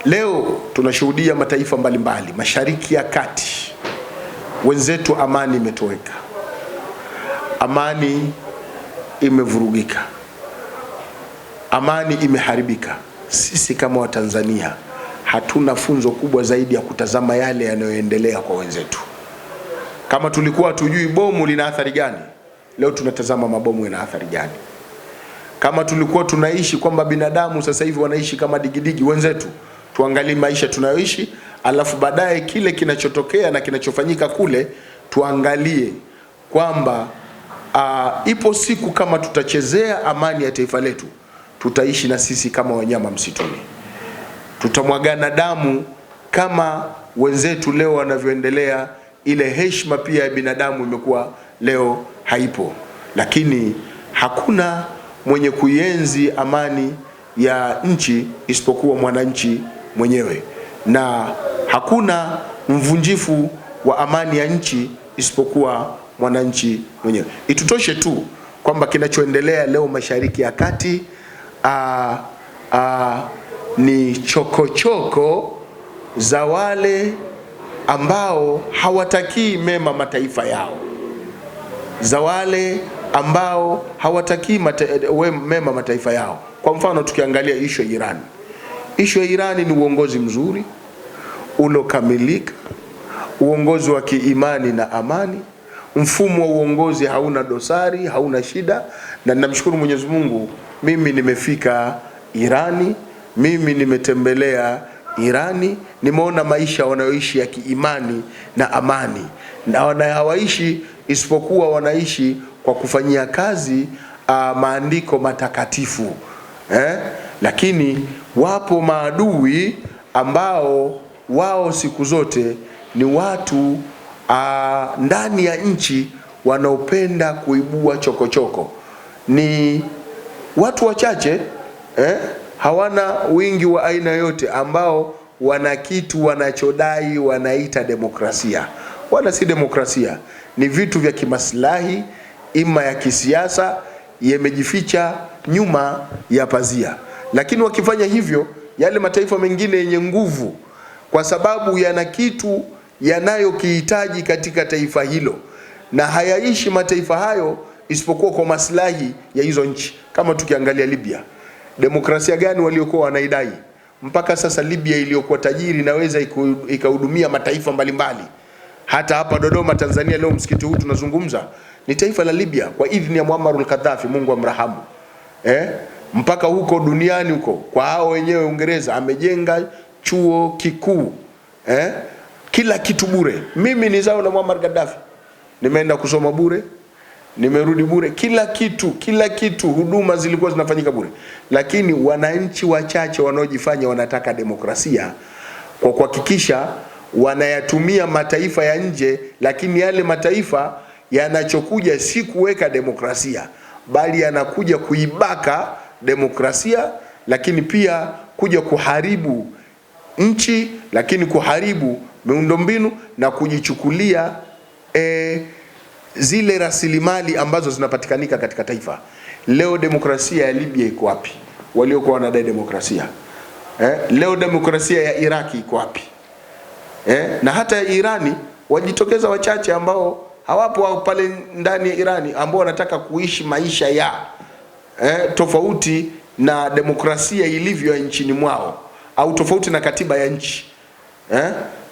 Leo tunashuhudia mataifa mbalimbali Mashariki ya Kati, wenzetu amani imetoweka, amani imevurugika, amani imeharibika. Sisi kama Watanzania hatuna funzo kubwa zaidi ya kutazama yale yanayoendelea kwa wenzetu. Kama tulikuwa tujui bomu lina athari gani, leo tunatazama mabomu yana athari gani. Kama tulikuwa tunaishi kwamba binadamu sasa hivi wanaishi kama digidigi wenzetu, tuangalie maisha tunayoishi, alafu baadaye kile kinachotokea na kinachofanyika kule tuangalie kwamba ipo siku kama tutachezea amani ya taifa letu, tutaishi na sisi kama wanyama msituni, tutamwagana damu kama wenzetu leo wanavyoendelea. Ile heshima pia ya binadamu imekuwa leo haipo, lakini hakuna mwenye kuienzi amani ya nchi isipokuwa mwananchi mwenyewe, na hakuna mvunjifu wa amani ya nchi isipokuwa mwananchi mwenyewe. Itutoshe tu kwamba kinachoendelea leo Mashariki ya Kati ni chokochoko za wale ambao hawatakii mema mataifa yao, za wale ambao hawatakii mema mataifa yao. Kwa mfano tukiangalia ishu ya Iran. Ishu ya Iran ni uongozi mzuri ulokamilika, uongozi wa kiimani na amani, mfumo wa uongozi hauna dosari, hauna shida, na namshukuru Mwenyezi Mungu, mimi nimefika Irani, mimi nimetembelea Irani, nimeona maisha wanayoishi ya kiimani na amani, na hawaishi isipokuwa wanaishi kwa kufanyia kazi maandiko matakatifu. Lakini wapo maadui ambao wao siku zote ni watu ndani ya nchi wanaopenda kuibua chokochoko. Ni watu wachache hawana wingi wa aina yote, ambao wana kitu wanachodai wanaita demokrasia. Wala si demokrasia, ni vitu vya kimaslahi, ima ya kisiasa, yamejificha nyuma ya pazia. Lakini wakifanya hivyo, yale mataifa mengine yenye nguvu, kwa sababu yana kitu yanayokihitaji katika taifa hilo, na hayaishi mataifa hayo isipokuwa kwa maslahi ya hizo nchi. Kama tukiangalia Libya, demokrasia gani waliokuwa wanaidai? Mpaka sasa Libya iliyokuwa tajiri inaweza ikahudumia mataifa mbalimbali. Hata hapa Dodoma Tanzania leo msikiti huu tunazungumza ni taifa la Libya kwa idhini ya Muammar al-Gaddafi, Mungu amrahamu. Mpaka huko duniani huko kwa hao wenyewe Uingereza amejenga chuo kikuu, kila kitu bure. Mimi ni zao la Muammar Gaddafi, nimeenda kusoma bure, nimerudi bure, kila kitu, huduma zilikuwa zinafanyika bure. Lakini wananchi wachache wanaojifanya wanataka demokrasia kwa kuhakikisha wanayatumia mataifa ya nje, lakini yale mataifa yanachokuja si kuweka demokrasia, bali yanakuja kuibaka demokrasia, lakini pia kuja kuharibu nchi, lakini kuharibu miundombinu na kujichukulia zile rasilimali ambazo zinapatikanika katika taifa. Leo demokrasia ya Libya iko wapi? Waliokuwa wanadai demokrasia. Leo demokrasia ya Iraki iko wapi? Na hata ya Irani wajitokeza wachache ambao hawapo pale ndani ya Irani, ambao wanataka kuishi maisha ya tofauti na demokrasia ilivyo nchini mwao, au tofauti na katiba ya nchi.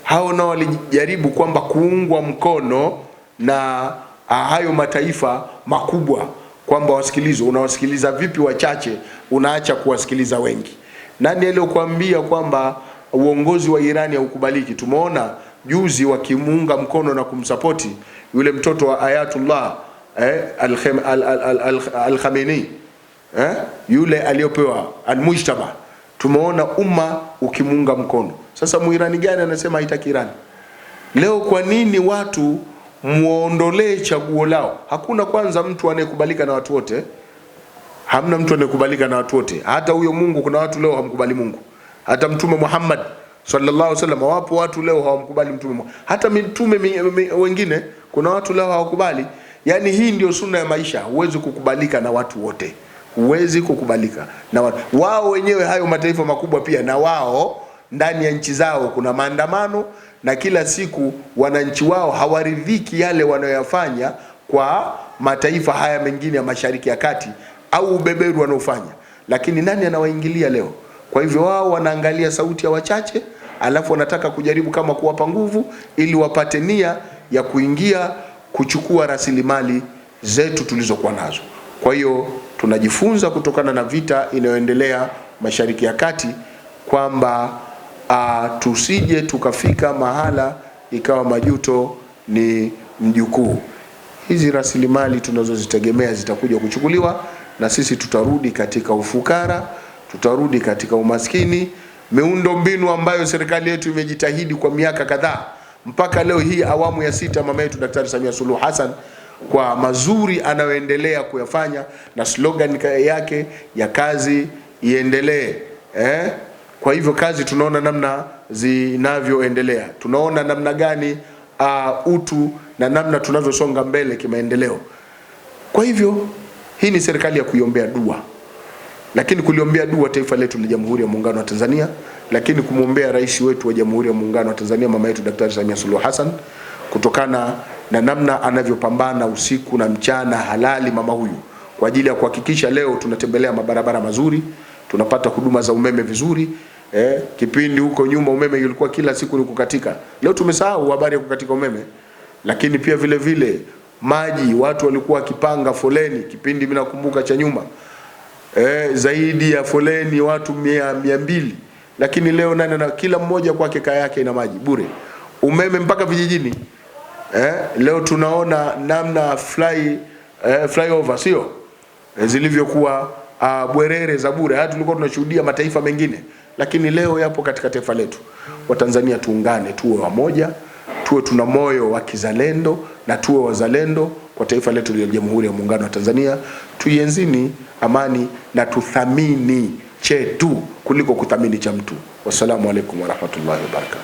Hao nao walijaribu kwamba kuungwa mkono na hayo mataifa makubwa, kwamba wasikilizwe. Unawasikiliza vipi wachache, unaacha kuwasikiliza wengi? Nani aliyokuambia kwamba uongozi wa Irani haukubaliki? Tumeona juzi wakimuunga mkono na kumsapoti yule mtoto wa Ayatullah al-Khamenei, yule aliyopewa al-Mujtaba. Tumeona umma ukimuunga mkono. Sasa muirani gani anasema haitaki Irani? Leo kwa nini watu muondolee chaguo lao? Hakuna kwanza mtu anayekubalika na watu wote. Hamna mtu anayekubalika na watu wote. Hata huyo Mungu, kuna watu leo hamkubali Mungu. Hata Mtume Muhammad sallallahu alaihi wasallam, wapo watu leo hawamkubali Mtume Muhammad. Hata mitume wengine kuna watu leo hawakubali. Yani hii ndio sunna ya maisha. Huwezi kukubalika na watu wote. Huwezi kukubalika na watu. Wao wenyewe hayo mataifa makubwa pia na wao ndani ya nchi zao kuna maandamano, na kila siku wananchi wao hawaridhiki yale wanayoyafanya kwa mataifa haya mengine ya Mashariki ya Kati au ubeberu wanaofanya, lakini nani anawaingilia leo? Kwa hivyo wao wanaangalia sauti ya wachache, alafu wanataka kujaribu kama kuwapa nguvu ili wapate nia ya kuingia kuchukua rasilimali zetu tulizokuwa nazo. Kwa hiyo tunajifunza kutokana na vita inayoendelea Mashariki ya Kati kwamba tusije tukafika mahala ikawa majuto ni mjukuu. Hizi rasilimali tunazozitegemea zitakuja kuchukuliwa na sisi tutarudi katika ufukara, tutarudi katika umaskini. Miundo mbinu ambayo serikali yetu imejitahidi kwa miaka kadhaa mpaka leo hii awamu ya 6 mama yetu Daktari Samia Suluhu Hassan kwa mazuri anayoendelea kuyafanya na slogan yake ya kazi iendelee. Kwa hivyo kazi tunaona namna zinavyoendelea, tunaona namna gani utu na namna tunavyosonga mbele kimaendeleo. Kwa hivyo hii ni serikali ya kuiombea dua, lakini kuliombea dua taifa letu la Jamhuri ya Muungano wa Tanzania, lakini kumwombea rais wetu wa Jamhuri ya Muungano wa Tanzania mama yetu Daktari Samia Suluhu Hassan kutokana na namna anavyopambana usiku na mchana halali mama huyu kwa ajili ya kuhakikisha leo tunatembelea mabarabara mazuri, tunapata huduma za umeme vizuri. Kipindi huko nyuma umeme ulikuwa kila siku ni kukatika. Leo tumesahau habari ya kukatika umeme. Lakini pia vile vile maji, watu walikuwa wakipanga foleni kipindi mimi nakumbuka cha nyuma. Zaidi ya foleni watu 200. Lakini leo nani na kila mmoja kwake kaya yake ina maji bure. Umeme mpaka vijijini. Leo tunaona namna flyover sio zilivyokuwa bwerere za bure. Hata tulikuwa tunashuhudia mataifa mengine, lakini leo yapo katika taifa letu. Watanzania tuungane, tuwe wamoja, tuwe tuna moyo wa kizalendo na tuwe wazalendo kwa taifa letu la Jamhuri ya Muungano wa Tanzania. Tuienzini amani na tuthamini chetu kuliko kuthamini cha mtu. Wassalamu alaikum warahmatullahi wabarakatuh.